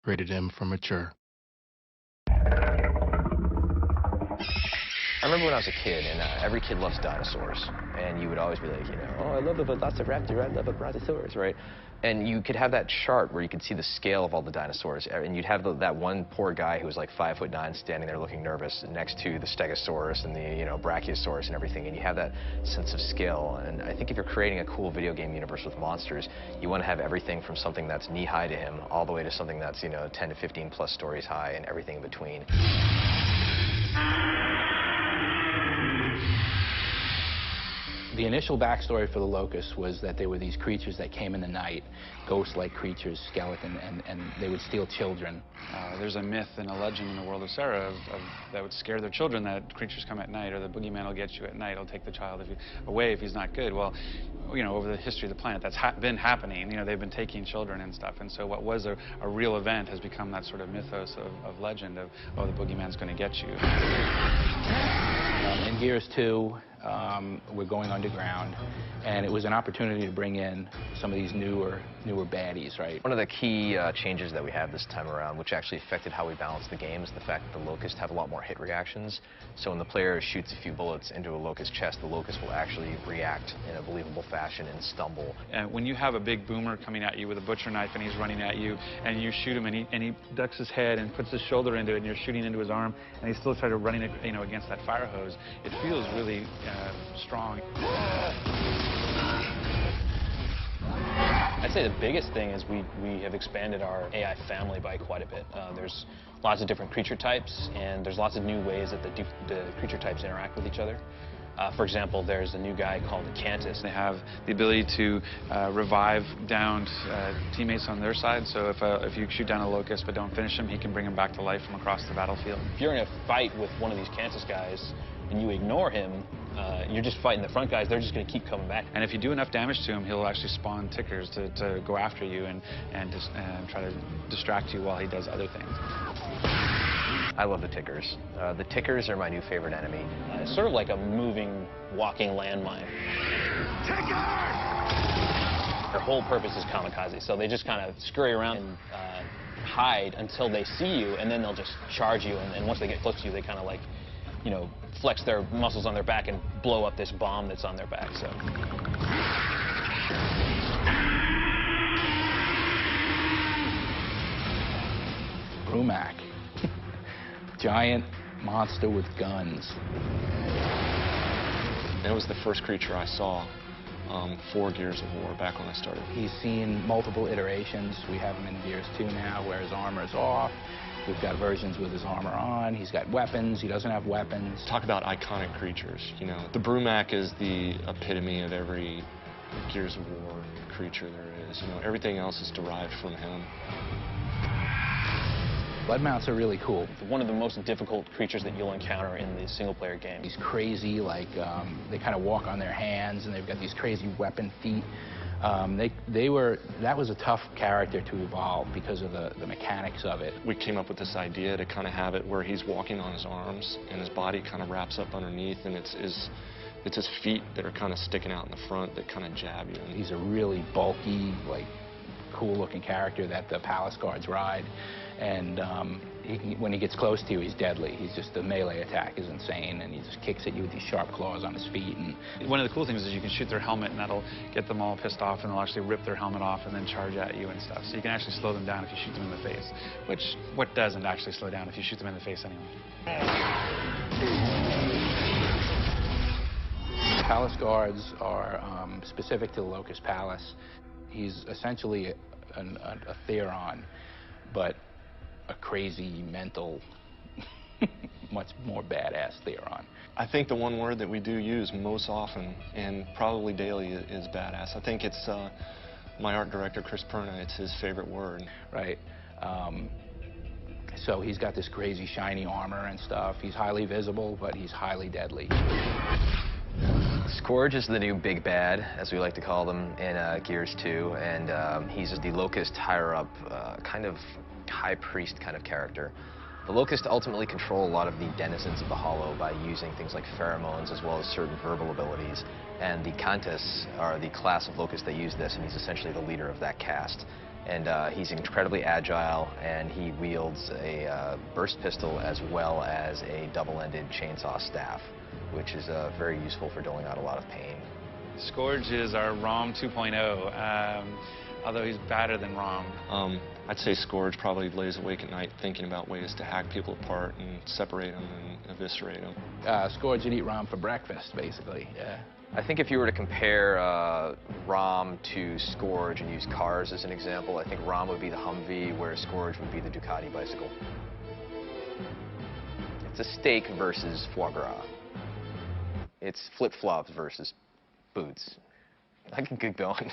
rated M for mature. I remember when I was a kid, and every kid loves dinosaurs, and you would always be like, you know, oh, I love a velociraptor, I love a brontosaurus, right? And you could have that chart where you could see the scale of all the dinosaurs, and you'd have that one poor guy who was like 5'9", standing there looking nervous next to the stegosaurus and the, you know, brachiosaurus and everything, and you have that sense of scale. And I think if you're creating a cool video game universe with monsters, you want to have everything from something that's knee-high to him all the way to something that's, you know, 10 to 15 plus stories high and everything in between. The initial backstory for the locusts was that they were these creatures that came in the night, ghost-like creatures, skeleton, and they would steal children. There's a myth and a legend in the world of Sarah that would scare their children, that creatures come at night, or the boogeyman will get you at night, he'll take the child away if he's not good. Well, you know, over the history of the planet, that's been happening. You know, they've been taking children and stuff, and so what was a real event has become that sort of mythos of legend of, oh, the boogeyman's going to get you. In Gears 2, we're going underground, and it was an opportunity to bring in some of these newer baddies, right? One of the key changes that we have this time around, which actually affected how we balance the game, is the fact that the locusts have a lot more hit reactions. So when the player shoots a few bullets into a locust chest, the locust will actually react in a believable fashion and stumble. And when you have a big boomer coming at you with a butcher knife and he's running at you, and you shoot him and he ducks his head and puts his shoulder into it, and you're shooting into his arm, and he's still sort of running, you know, against that fire hose, it feels really strong. I'd say the biggest thing is we have expanded our AI family by quite a bit. There's lots of different creature types, and there's lots of new ways that the creature types interact with each other. For example, there's a new guy called the Cantus. They have the ability to revive downed teammates on their side, so if you shoot down a locust but don't finish him, he can bring him back to life from across the battlefield. If you're in a fight with one of these Cantus guys and you ignore him, you're just fighting the front guys, they're just going to keep coming back. And if you do enough damage to him, he'll actually spawn tickers to go after you and try to distract you while he does other things. I love the tickers. The tickers are my new favorite enemy. It's sort of like a moving, walking landmine. Tickers! Their whole purpose is kamikaze, so they just kind of scurry around and hide until they see you, and then they'll just charge you, and once they get close to you, they kind of like, you know, flex their muscles on their back and blow up this bomb that's on their back, so. Pwnage. Giant monster with guns. That was the first creature I saw for Gears of War back when I started. He's seen multiple iterations. We have him in Gears 2 now, where his armor is off. We've got versions with his armor on. He's got weapons. He doesn't have weapons. Talk about iconic creatures. You know, the Pwnage is the epitome of every Gears of War creature there is. You know, everything else is derived from him. Blood mounts are really cool. One of the most difficult creatures that you'll encounter in the single-player game. He's crazy, like they kind of walk on their hands, and they've got these crazy weapon feet. That was a tough character to evolve because of the mechanics of it. We came up with this idea to kind of have it where he's walking on his arms, and his body kind of wraps up underneath, and it's his feet that are kind of sticking out in the front that kind of jab you. He's a really bulky, like, cool-looking character that the palace guards ride. And when he gets close to you, he's deadly. He's just, the melee attack is insane, and he just kicks at you with these sharp claws on his feet. And one of the cool things is you can shoot their helmet, and that'll get them all pissed off, and they'll actually rip their helmet off and then charge at you and stuff. So you can actually slow them down if you shoot them in the face, which what doesn't actually slow down if you shoot them in the face anyway. Palace guards are specific to the Locust Palace. He's essentially a Theron, but a crazy, mental, much more badass Theron. I think the one word that we do use most often, and probably daily, is badass. I think it's my art director, Chris Perna, it's his favorite word. Right. So he's got this crazy, shiny armor and stuff. He's highly visible, but he's highly deadly. Scourge is the new big bad, as we like to call them, in Gears 2, and he's the Locust higher-up, kind of high priest kind of character. The Locust ultimately control a lot of the denizens of the Hollow by using things like pheromones as well as certain verbal abilities. And the Contests are the class of locust that use this, and he's essentially the leader of that caste. And he's incredibly agile, and he wields a burst pistol as well as a double-ended chainsaw staff, which is very useful for doling out a lot of pain. Scourge is our ROM 2.0, although he's badder than ROM. I'd say Scourge probably lays awake at night thinking about ways to hack people apart and separate them and eviscerate them. Scourge would eat ROM for breakfast, basically. Yeah. I think if you were to compare ROM to Scourge and use cars as an example, I think ROM would be the Humvee, whereas Scourge would be the Ducati bicycle. It's a steak versus foie gras. It's flip-flops versus boots. I can keep going.